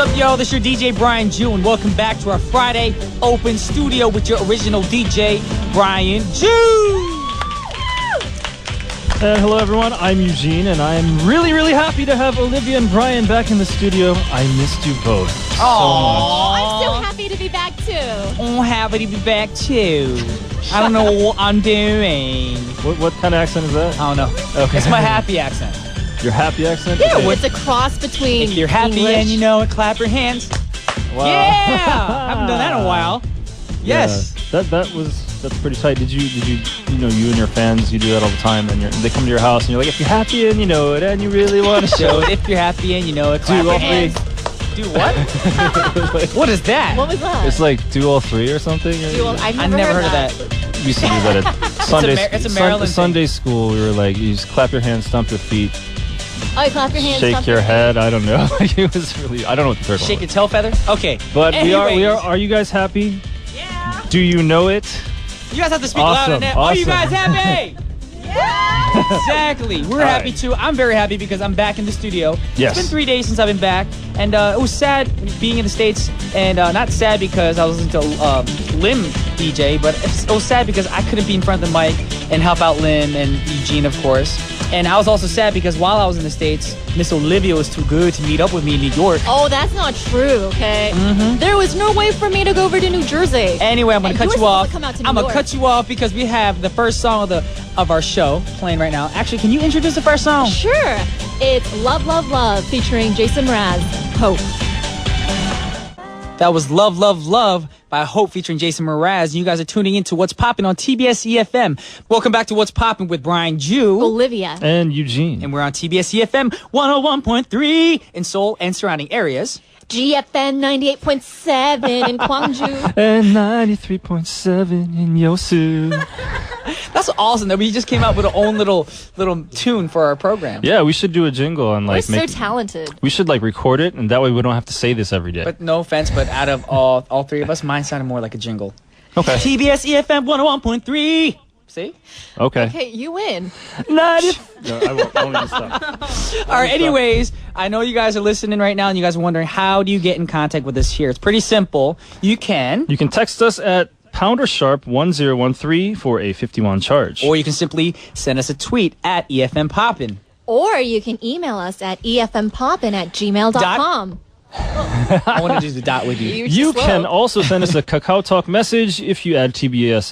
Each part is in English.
up, yo? This is your DJ Brian Jew, and welcome back to our Friday Open Studio with your original DJ, Brian Jew. And hello, everyone. I'm Eugene, and I'm really, really happy to have Olivia and Brian back in the studio. I missed you both so much. I'm so happy to be back, too. Oh, happy to be back, too. I don't know what I'm doing. What kind of accent is that? I don't know. Okay. It's my happy accent. Your happy accent? Yeah, Okay. it's a cross between If you're happy English. and you know it, clap your hands. Wow. Yeah! Haven't done that in a while. Yes. Yeah, that's pretty tight. Did you you and your fans, you do that all the time, and they come to your house and you're like, if you're happy and you know it and you really want to show it. If you're happy and you know it, clap Do your all hands. three. Do what? What is that? What was that? It's like do all three or something. I've I never heard of that. We used to do that at It's a Maryland thing. Sunday school. We were like, you just clap your hands, stomp your feet, Oh, you clap your hands. shake stomp your your head. I don't know. It was really. I don't know what the third Shake one your was. tail feather? Okay. But we Anyways. are. Are you guys happy? Yeah. Do you know it? You guys have to speak Awesome, louder than that. Are you awesome. guys happy? Exactly. We're All happy right. too. I'm very happy because I'm back in the studio. Yes. It's been 3 days since I've been back. And it was sad being in the States. And not sad because I was listening to Lim DJ, but it was sad because I couldn't be in front of the mic and help out Lim and Eugene, of course. And I was also sad because while I was in the States, Miss Olivia was too good to meet up with me in New York. Oh, that's not true, okay? There was no way for me to go over to New Jersey. Anyway, I'm going to And cut you you were off. supposed to come out to New I'm going to York. cut you off because we have the first song of our show playing right now. Actually, can you introduce the first song? Sure. It's Love, Love, Love featuring Jason Mraz. Hope. That was Love, Love, Love by Hope featuring Jason Mraz. You guys are tuning in to What's Poppin' on TBS efm. Welcome back to What's Poppin' with Brian Jew. Olivia. And Eugene. And we're on TBS efm 101.3 in Seoul and surrounding areas. GFN 98.7 in Gwangju. And 93.7 in Yosu. That's awesome that we just came out with our own little tune for our program. Yeah, we should do a jingle and We're like so talented. We should like record it, and that way we don't have to say this every day. But no offense, but out of all three of us, mine sounded more like a jingle. Okay. TBS efm 101.3. See? Okay. Okay, you win. No, I won't even stop. All right, anyways, I know you guys are listening right now and you guys are wondering, how do you get in contact with us here? It's pretty simple. You can text us at #1013 for a 51 charge. or you can simply send us a tweet at EFM Poppin. Or you can email us at efmpoppin@gmail.com. I want to do the dot with you. You're You too can slow. also send us a Kakao Talk message if you add TBS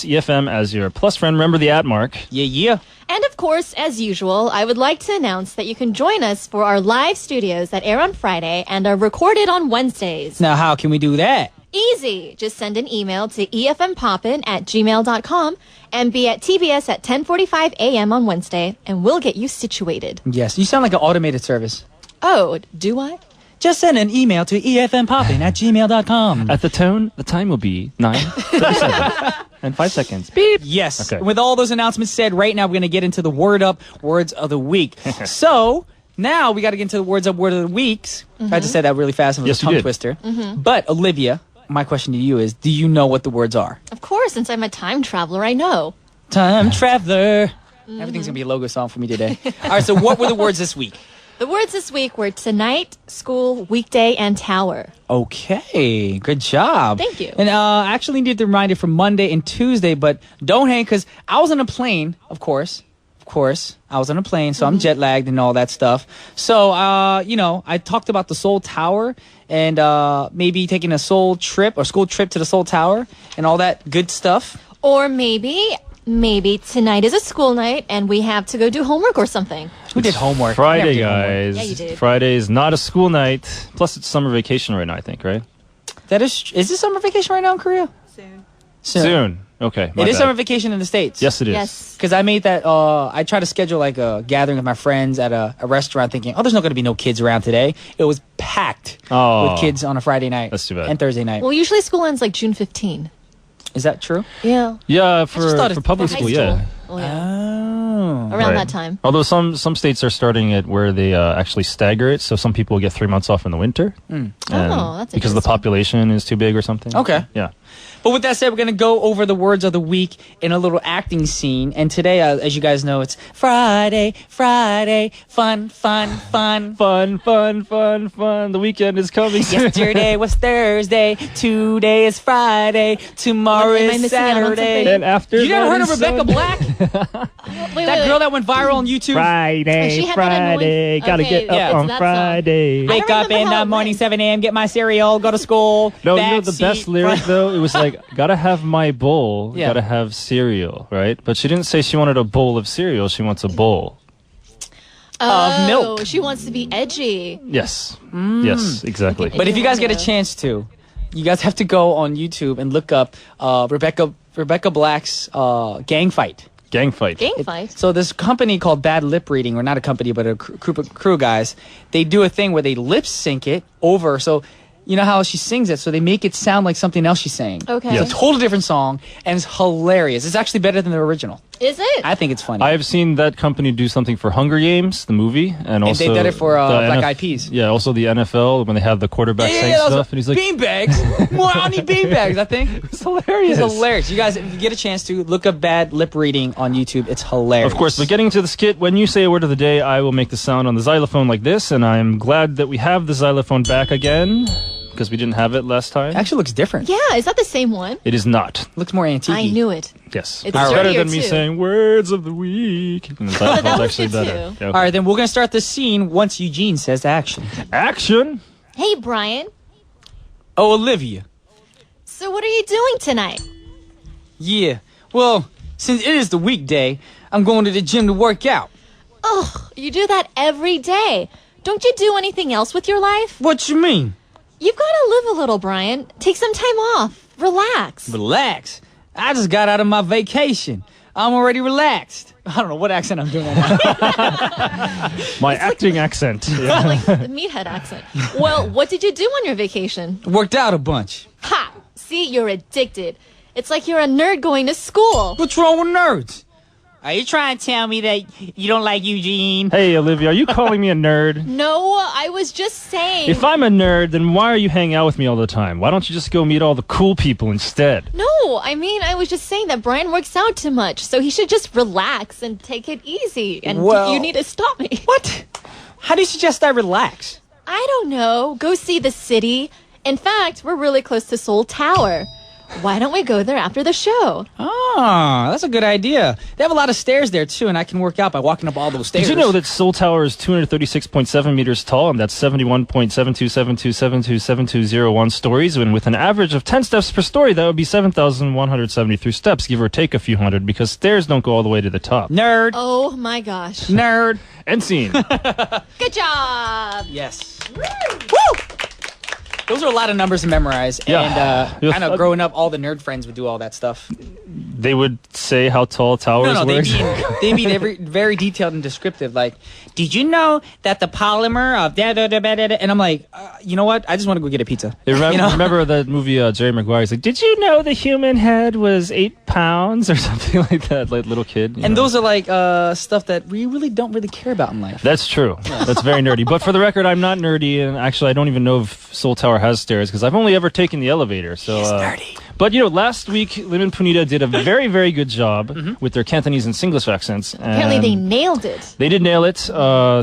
EFM as your plus friend. Remember the @ mark. Yeah. And of course, as usual, I would like to announce that you can join us for our live studios that air on Friday and are recorded on Wednesdays. Now, how can we do that? Easy. Just send an email to efmpoppin@gmail.com and be at TBS at 10:45 a.m. on Wednesday, and we'll get you situated. Yes, you sound like an automated service. Oh, do I? Just send an email to efmpoppin@gmail.com. At the tone, the time will be 9:37 and 5 seconds. Beep. Yes. Okay. With all those announcements said, right now we're going to get into the Word Up Words of the Week. So now we got to get into the Words Up Word of the Weeks. I just said that really fast and it was Yes, a you tongue did. twister. But Olivia, my question to you is, do you know what the words are? Of course, since I'm a time traveler, I know. Time traveler. Everything's going to be a logo song for me today. All right, so what were the words this week? The words this week were tonight, school, weekday, and tower. Okay, good job. Thank you. And I actually need to remind you from Monday and Tuesday, but don't hang because I was on a plane, of course. I was on a plane, so I'm jet lagged and all that stuff. So, I talked about the Seoul Tower and maybe taking a Seoul trip or school trip to the Seoul Tower and all that good stuff. Or maybe tonight is a school night and we have to go do homework or something. Who did homework? Friday, I never did homework. guys. Yeah, you did. Friday is not a school night. Plus, it's summer vacation right now, I think, right? Is this summer vacation right now in Korea? Soon. Okay. It is summer vacation in the States. Yes, it is. Yes. Because I made that, I tried to schedule like a gathering with my friends at a restaurant thinking, there's not going to be no kids around today. It was packed Oh. with kids on a Friday night. That's too bad. And Thursday night. Well, usually school ends like June 15. Is that true? Yeah. Yeah, just thought for it's public For high school, yeah. Oh, yeah. Oh. Around Right. that time. Although some states are starting it where they actually stagger it, so some people get 3 months off in the winter. And Oh, that's because the interesting. population is too big or something. Okay. Yeah. But with that said, we're going to go over the words of the week in a little acting scene. And today, as you guys know, it's Friday, fun, fun, fun. Fun, fun, fun, fun. The weekend is coming soon. Yesterday was Thursday, today is Friday, tomorrow Am I is missing out on Saturday. something? And after You never that heard of is Rebecca Sunday. Black? Wait, That girl that went viral on YouTube? Friday, She had that annoying- Friday. Gotta Okay, get yeah, up on that song. Friday. I Wake don't up in remember how the it morning, went. 7 a.m., get my cereal, go to school. No, you know the backseat, best lyric front- though? It was like, gotta have my bowl, Yeah. gotta have cereal, right? But she didn't say she wanted a bowl of cereal, she wants a bowl. Oh, milk. she wants to be edgy. Yes. Yes, exactly. But if you guys get a chance to, you guys have to go on YouTube and look up Rebecca Black's gang fight. Gang fight. Gang fight. So this company called Bad Lip Reading, or not a company, but a crew of guys, they do a thing where they lip sync it over. So you know how she sings it, so they make it sound like something else she's saying. Okay. Yes. It's a totally different song, and it's hilarious. It's actually better than the original. Is it? I think it's funny. I have seen that company do something for Hunger Games, the movie, and also they did it for, the Black Eyed Peas. Yeah, also the NFL when they have the quarterback saying those stuff, and he's like, beanbags. More, I need beanbags. I think "It's hilarious." it's hilarious. You guys, if you get a chance to look up Bad Lip Reading on YouTube, it's hilarious. Of course, but getting to the skit, when you say a word of the day, I will make the sound on the xylophone like this, and I'm glad that we have the xylophone back again because we didn't have it last time. It actually looks different. Yeah, is that the same one? It is not. Looks more antique. I knew it. Yes, It's better dirtier, than me too. saying words of the week. And the xylophone's that was actually it, better. too. Yeah, okay. All right, then we're gonna start the scene once Eugene says action. Action. Hey, Brian. Oh, Olivia. So what are you doing tonight? Yeah. Well, since it is the weekday, I'm going to the gym to work out. Oh, you do that every day. Don't you do anything else with your life? What you mean? You've got to live a little, Brian. Take some time off. Relax. Relax. I just got out of my vacation. I'm already relaxed. I don't know what accent I'm doing right now. My acting accent. Yeah. Like the meathead accent. Well, what did you do on your vacation? Worked out a bunch. Ha! See, you're addicted. It's like you're a nerd going to school. What's wrong with nerds? Are you trying to tell me that you don't like Eugene? Hey, Olivia, are you calling me a nerd? No, I was just saying. If I'm a nerd, then why are you hanging out with me all the time? Why don't you just go meet all the cool people instead? No, I mean, I was just saying that Brian works out too much, so he should just relax and take it easy. And Well- you need to stop me. What? How do you suggest I relax? I don't know. Go see the city. In fact, we're really close to Seoul Tower. Why don't we go there after the show? Ah, that's a good idea. They have a lot of stairs there, too, and I can work out by walking up all those stairs. Did you know that Seoul Tower is 236.7 meters tall, and that's 71.7272727201 stories, and with an average of 10 steps per story, that would be 7,173 steps, give or take a few hundred, because stairs don't go all the way to the top. Nerd. Oh my gosh. Nerd. End scene. Good job. Yes. Woo! Those are a lot of numbers to memorize. Yeah. And Yeah. kind of growing up, all the nerd friends would do all that stuff. They would say how tall towers No, were. they'd be very detailed and descriptive. Like, did you know that the polymer of da da da da da? And I'm like, you know what? I just want to go get a pizza. Remember, You know? remember that movie Jerry Maguire's like, did you know the human head was 8 pounds or something like that, like little kid. you And know? those are like stuff that we really don't really care about in life. That's true. That's very nerdy. But for the record, I'm not nerdy, and actually, I don't even know if Seoul Tower has stairs because I've only ever taken the elevator. So, nerdy. But last week, Lim and Punita did a very, very good job with their Cantonese and Singlish accents. Apparently they and nailed it. they did nail it.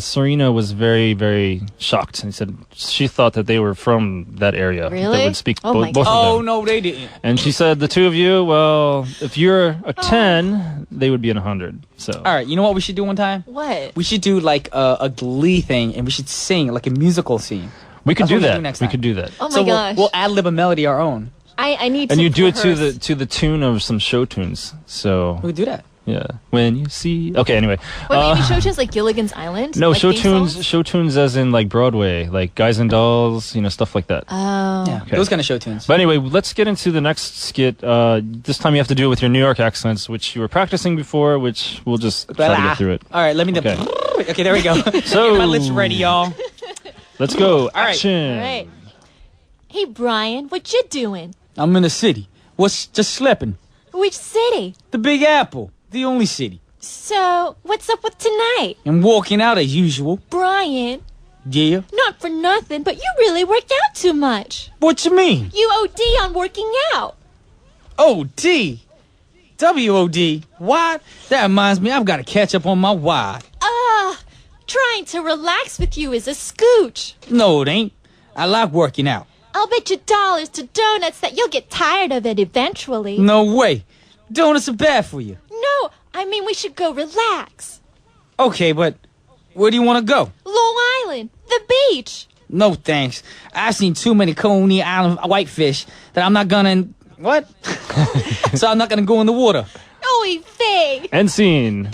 Serena was very, very shocked and said she thought that they were from that area. Really? That would speak Oh my both of Oh them. no, they didn't. And she said, the two of you, well, if you're a 10, they would be an 100. So. All right, you know what we should do one time? What? We should do like a Glee thing, and we should sing like a musical scene. We could That's do what we'll that. do next We time. could do that. Oh my So gosh. we'll ad lib a melody our own. I need to And you do it to rehearse. the tune of some show tunes. So We could do that. yeah, when you see. Okay, anyway. Wait, maybe show tunes like Gilligan's Island? No, like show theme tunes. songs? Show tunes as in like Broadway, like Guys and Dolls, stuff like that. Oh. Yeah, Okay. those kind of show tunes. But anyway, let's get into the next skit. This time you have to do it with your New York accents, which you were practicing before, which we'll just try to get through it. All right, let me do. Okay. Okay, there we go. So- Get my lips ready, y'all. Let's go. right. Action. All right. Hey, Brian, what you doing? I'm in the city. What's just sleeping? Which city? The Big Apple, the only city. So, what's up with tonight? And walking out as usual. Brian, Yeah. not for nothing, but you really work out too much. What you mean? You OD on working out. O-D. W-O-D. Wad? That reminds me, I've got to catch up on my wad. Trying to relax with you is a scooch. No, it ain't. I like working out. I'll bet you dollars to donuts that you'll get tired of it eventually. No way. Donuts are bad for you. No, I mean we should go relax. Okay, but where do you want to go? Long Island, the beach. No thanks. I've seen too many Coney Island whitefish that I'm not gonna... What? So I'm not gonna go in the water. Oy vey. End scene.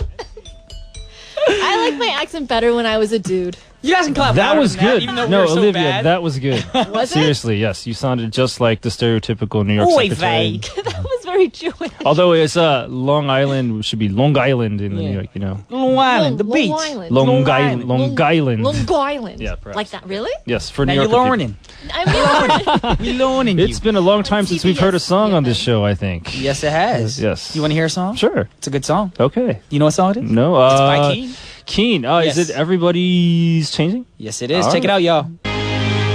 I like my accent better when I was a dude. You guys can clap That louder was than good. even though No, we were so Olivia, bad. that was good. Was it? Seriously, yes. You sounded just like the stereotypical New York Oy secretary. vey. That was very Jewish. Although it's Long Island, should be Long Island in New York, you know. Long Island, the Long beach. Island. Long Island. Island. Long Island. Long Island. Yeah, perhaps. Like that, really? Yes, for Now New you're York. learning. I'm learning. You're learning. It's been a long time since we've heard a TBS song on this efm. show, I think. Yes, it has. Yes. You want to hear a song? Sure. It's a good song. Okay. You know what song it is? No. It's by Keen. Keen. Oh, Yes. is it Everybody's Changing? Yes, it is. All Check it right. out, y'all.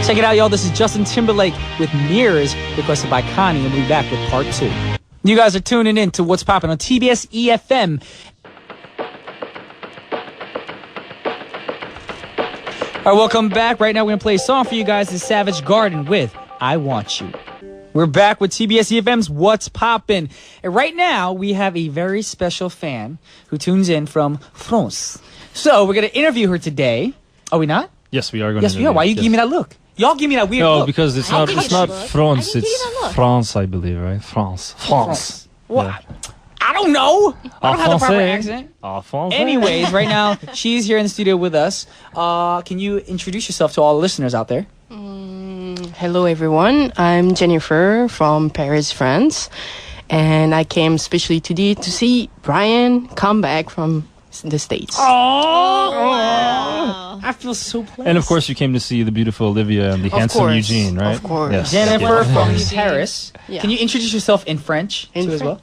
Check it out, y'all. This is Justin Timberlake with Mirrors, requested by Connie, and we'll be back with part 2. You guys are tuning in to What's Poppin' on TBS efm. All right, welcome back. Right now, we're going to play a song for you guys. It's Savage Garden with I Want You. We're back with TBS efm's What's Poppin'. And right now, we have a very special fan who tunes in from France. So we're going to interview her today. Are we not? Yes, we are going Yes, to. we are. Why you give me that look? Y'all give me that weird No, look. because it's I not. give It's you not that look. France. I give you It's that look. France, I believe, right? France. France. What? Yeah. I don't know. I don't have the proper Français. accent. En français. Anyways, right now, she's here in the studio with us. Can you introduce yourself to all the listeners out there? Hello, everyone. I'm Jennifer from Paris, France. And I came especially today to see Brian come back from the States. Wow. I feel so blessed. And of course, you came to see the beautiful Olivia and the handsome course. Eugene, right? Of course. Yes. Jennifer Yeah. from Eugene. Paris. Yeah. Can you introduce yourself in French In too as well?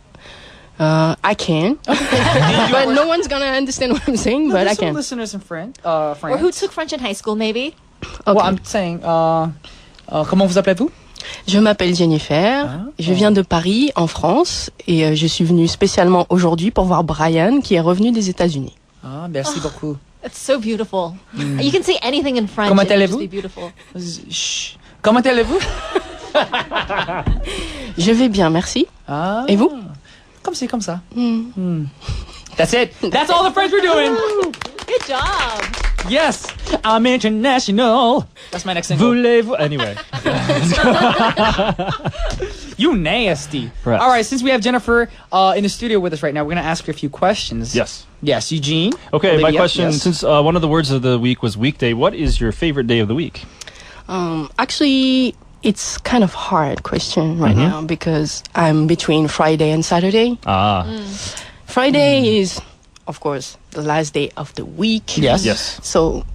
I can. But no one's going to understand what I'm saying, but I There's some can. listeners in France. Or who took French in high school, maybe? Okay. Well, I'm saying, comment vous appelez-vous? Je m'appelle Jennifer. Je viens de Paris, en France. Et je suis venue spécialement aujourd'hui pour voir Brian, qui est revenu des États-Unis. Ah, merci beaucoup. It's so beautiful. You can say anything in French. Comment and it'll just allez-vous? be beautiful. Chut. Comment allez-vous? Je vais bien, merci. Ah. Et vous? Comme c'est comme ça. That's it. That's all the French we're doing. Good job. Yes, I'm international. That's my next single. Voulez-vous? Anyway. You nasty. Perhaps. All right, since we have Jennifer in the studio with us right now, we're going to ask her a few questions. Yes. Yes, Eugene. Okay, my Olivia, question, yes. since one of the words of the week was weekday, what is your favorite day of the week? Actually, it's kind of hard question right now because I'm between Friday and Saturday. Friday is, of course, the last day of the week. Yes. Yes. So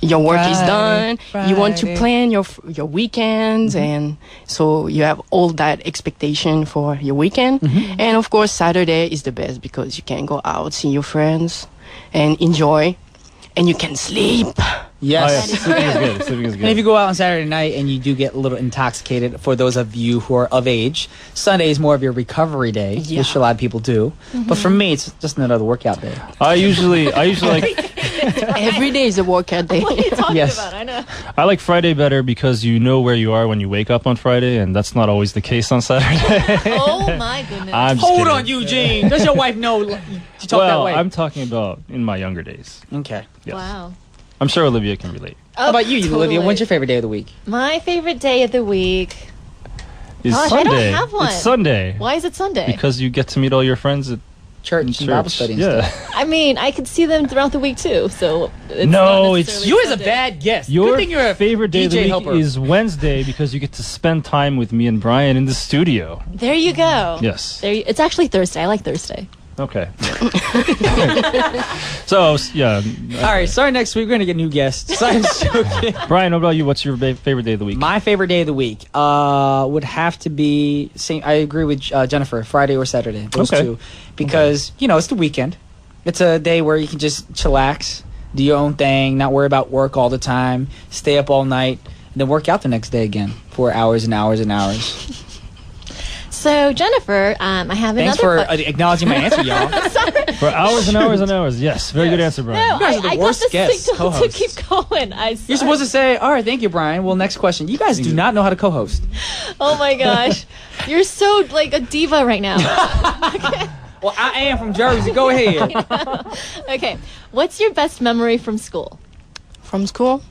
your work is done. You want to Friday. plan your weekends, and so you have all that expectation for your weekend. And of course, Saturday is the best because you can go out, see your friends, and enjoy, and you can sleep. Yes. Sleeping is good. Sleeping is And if good. you go out on Saturday night and you do get a little intoxicated, for those of you who are of age, Sunday is more of your recovery day, Yeah. which a lot of people do. But for me, it's just another workout day. I usually like Every day is a workout day. What are you talking Yes. about? I know. I like Friday better because you know where you are when you wake up on Friday, and that's not always the case on Saturday. Oh my goodness. I'm just Hold kidding. on, Eugene. Does your wife know you talk that Well, way? I'm talking about in my younger days. Okay. Yes. Wow. I'm sure Olivia can relate. How about you, Olivia? Totally. When's your favorite day of the week? My favorite day of the week. It's Gosh, I don't Sunday. have one. It's Sunday. Why is it Sunday? Because you get to meet all your friends at Church and church. Bible study and Yeah. stuff. I mean, I could see them throughout the week too. So it's No, not it's- necessarily You is a Sunday. bad guest. Your Good thing you're a favorite day of the DJ week helper. is Wednesday because you get to spend time with me and Brian in the studio. There you go. Yes. It's actually Thursday. I like Thursday. Okay. So, yeah. All right, starting next week, we're going to get new guests. So I'm joking. Brian, what about you? What's your favorite day of the week? My favorite day of the week would have to be, I agree with Jennifer, Friday or Saturday, those Okay. two. Because, it's the weekend. It's a day where you can just chillax, do your own thing, not worry about work all the time, stay up all night, and then work out the next day again for hours and hours and hours. So, Jennifer, I have Thanks another for acknowledging my answer, y'all. For hours and hours and hours. Yes, very good answer, Brian. No, guys are the I worst got the guests, signal to co-hosts. keep going. You're supposed to say, all right, thank you, Brian. Well, next question. You guys do not know how to co-host. Oh my gosh. You're so like a diva right now. Well, I am from Jersey. Go ahead. Okay. What's your best memory from school? From school?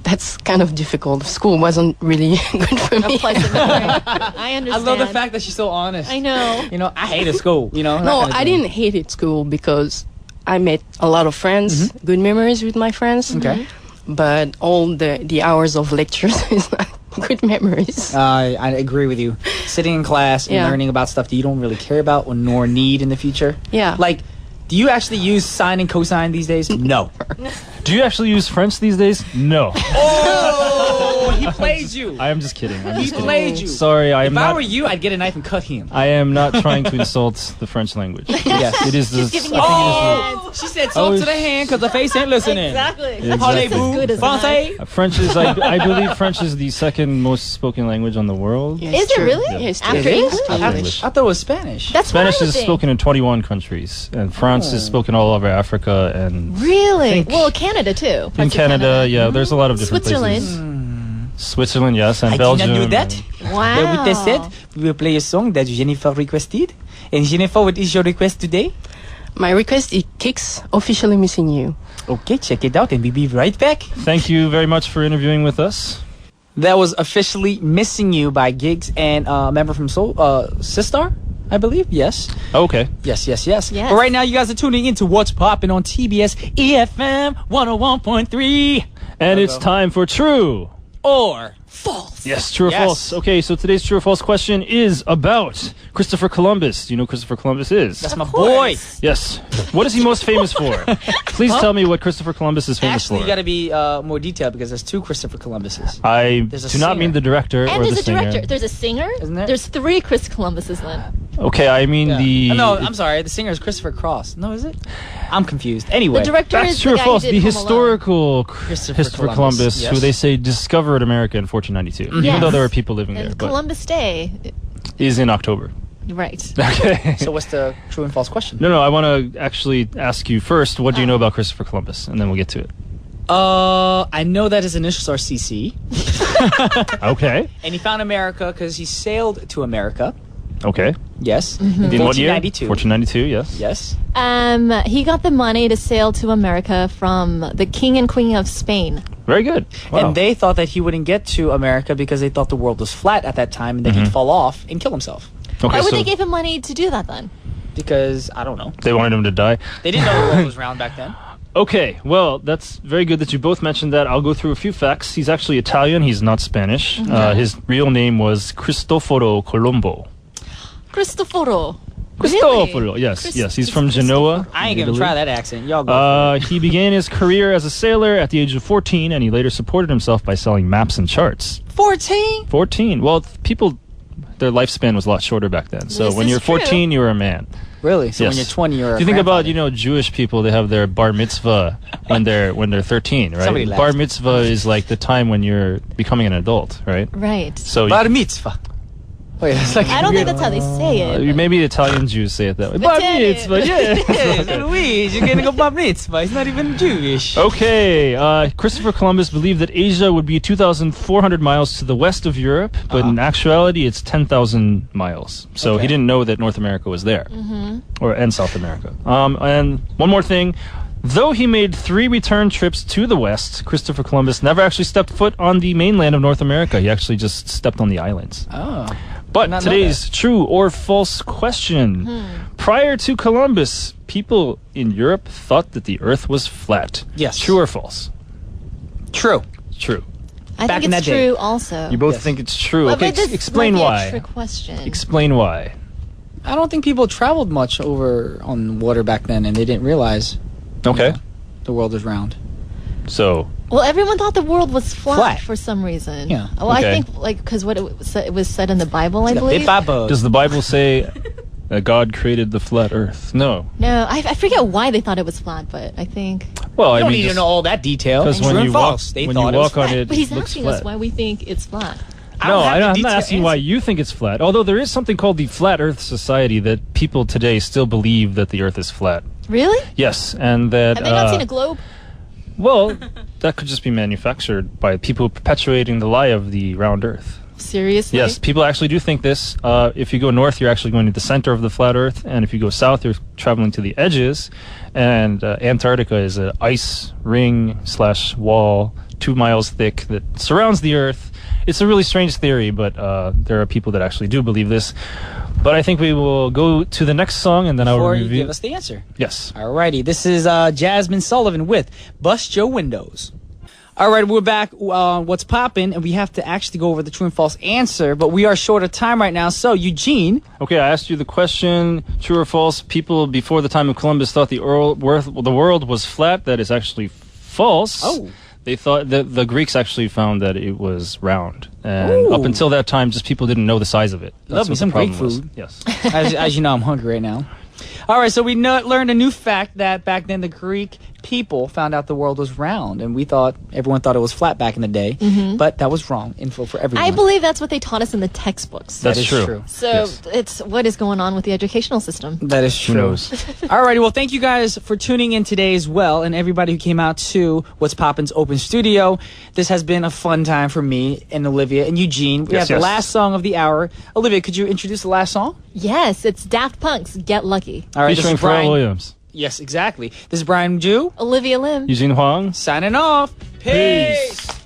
That's kind of difficult. School wasn't really good for A me. pleasant memory. I I understand. love the fact that she's so honest. I know. You know, I hated school, you know. No, I didn't hate it school because I met a lot of friends, good memories with my friends. Okay. But all the hours of lectures is not good memories. I agree with you. Sitting in class and Yeah. learning about stuff that you don't really care about or nor need in the future. Yeah. Like, do you actually use sine and cosine these days? No. Do you actually use French these days? No. Oh, he played you. I am just kidding. I'm He just kidding. played you. Sorry, I am If I not. were you, I'd get a knife and cut him. I am not trying to insult the French language. Yes. It is the. giving I you think Oh, she said talk Oh, to the hand because the face ain't listening. Exactly. Yeah, That's exactly. just as good as mine. Français. French is. I believe French is the second most spoken language on the world. Yes, Is it true. really? Yes, After true. English? After I English. thought it was Spanish. That's Spanish what I would is think. spoken in 21 countries, and France is spoken all over Africa and Really? think- Well, Canada too. in Parts of Canada. Yeah, there's a lot of different Switzerland. places. Switzerland, yes, and I Belgium. did not know that. Wow. But with that said, we will play a song that Jennifer requested. And Jennifer, what is your request today? My request is Kicks, Officially Missing You. Okay, check it out and we'll be right back. Thank you very much for interviewing with us. That was Officially Missing You by Giggs and a member from Sistar, I believe. Yes. Okay. Yes. Yes. But right now, you guys are tuning in to What's Poppin' on TBS efm 101.3. And it's time for True. Or false. Yes, true or Yes. false. Okay, so today's true or false question is about Christopher Columbus. Do you know who Christopher Columbus is? That's my boy. Yes. What is he most famous for? Please tell me what Christopher Columbus is famous Actually, for. you got to be more detailed because there's two Christopher Columbuses. I There's a do not singer. mean the director And or there's the a singer. director. There's a singer. Isn't there? There's 3 Chris Columbuses, Lynn. Okay, I mean the. No, I'm sorry. The singer is Christopher Cross. No, is it? I'm confused. Anyway. The director That's is true the or guy who false. did The Home Alone. historical Christopher Christopher Columbus, Columbus, yes. who they say discovered America in 1492, even Yes. though there were people living there, And but Columbus Day. is in October. Right. Okay. So what's the true and false question? No, I want to actually ask you first. What do you know about Christopher Columbus, and then we'll get to it. I know that his initials are CC, Okay. and he found America because he sailed to America. Okay. Yes. Mm-hmm. In what year? 1492. 1492. Yes. Yes. He got the money to sail to America from the King and Queen of Spain. Very good. Wow. And they thought that he wouldn't get to America because they thought the world was flat at that time and that he'd fall off and kill himself. okay, Why would so they give him money to do that then? Because, I don't know. they wanted him to die. They didn't know the world was round back then. Okay, well, that's very good that you both mentioned that. I'll go through a few facts. He's actually Italian. He's not Spanish. His real name was Cristoforo Colombo. Cristoforo. Cristoforo, yes, yes. He's from Genoa. I ain't in gonna Italy. try that accent. Y'all go. He began his career as a sailor at the age of 14, and he later supported himself by selling maps and charts. 14? 14. Well, people, their lifespan was a lot shorter back then. So This when is you're 14, true. you're a man. Really? So when Yes. you're 20, you're a If you think about, grandfather. Jewish people, they have their bar mitzvah when they're 13, right? Somebody laughed. Bar mitzvah is like the time when you're becoming an adult, right? Right. So Bar mitzvah. Wait, it's like I don't think that's how they say it. maybe Italian Jews say it that way. Bar Italian. mitzvah, yeah. Luis, you're gonna go bar mitzvah. He's not even Jewish. Okay, Christopher Columbus believed that Asia would be 2,400 miles to the west of Europe, but in actuality, it's 10,000 miles. So Okay. he didn't know that North America was there, and South America. And one more thing. Though he made 3 return trips to the west, Christopher Columbus never actually stepped foot on the mainland of North America. He actually just stepped on the islands. Oh. But not know today's true or false question. Prior to Columbus, people in Europe thought that the earth was flat. Yes. True or false? True. True. I Back think in it's that day. true also. You both Yes. think it's true. Well, Okay, but this explain might be a why. trick question. Explain why. I don't think people traveled much over on water back then, and they didn't realize Okay. the world was round. So, Well, everyone thought the world was flat, Flat. for some reason. Yeah. Well, Okay. I think because what it was said in the Bible, I It's a believe. bit by bug. does the Bible say that God created the flat earth? No. No, I forget why they thought it was flat, but I think. Well, You I don't mean, need to just know all that detail. because True when and you walk, false. They when thought you it was walk on flat. it, But he's it looks asking flat. us why we think it's flat. No, have the I'm not detailed asking why answer. you think it's flat. Although there is something called the Flat Earth Society that people today still believe that the Earth is flat. Really? Yes, and that... Have they not seen a globe? Well, that could just be manufactured by people perpetuating the lie of the round Earth. Seriously? Yes, people actually do think this. If you go north, you're actually going to the center of the flat Earth, and if you go south, you're traveling to the edges. And Antarctica is an ice ring / wall 2 miles thick that surrounds the Earth. It's a really strange theory, but there are people that actually do believe this. But I think we will go to the next song, and then I will Before you review. give us the answer. Yes. Alrighty, this is Jasmine Sullivan with Bust Your Windows. Alright, we're back. What's poppin'? And we have to actually go over the true and false answer, but we are short of time right now. So, Eugene. Okay, I asked you the question, true or false. People before the time of Columbus thought the world was flat. That is actually false. Oh. They thought that the Greeks actually found that it was round. And up until that time, just people didn't know the size of it. Love me what some the problem Greek was. food. Yes. As you know, I'm hungry right now. All right, so we learned a new fact that back then the Greek people found out the world was round, and everyone thought it was flat back in the day, but that was wrong info for everyone. I believe that's what they taught us in the textbooks. That's is true. true. So Yes. it's what is going on with the educational system. That is true. Who knows? Alrighty, well, thank you guys for tuning in today as well, and everybody who came out to What's Poppin's Open Studio. This has been a fun time for me and Olivia and Eugene. We Yes, have the yes. last song of the hour. Olivia, could you introduce the last song? Yes, it's Daft Punk's Get Lucky. All right, this Featuring is Brian. Pharrell Williams. Yes, exactly. This is Brian Jew Olivia Lim. Eugene Huang. signing off. Peace. Peace.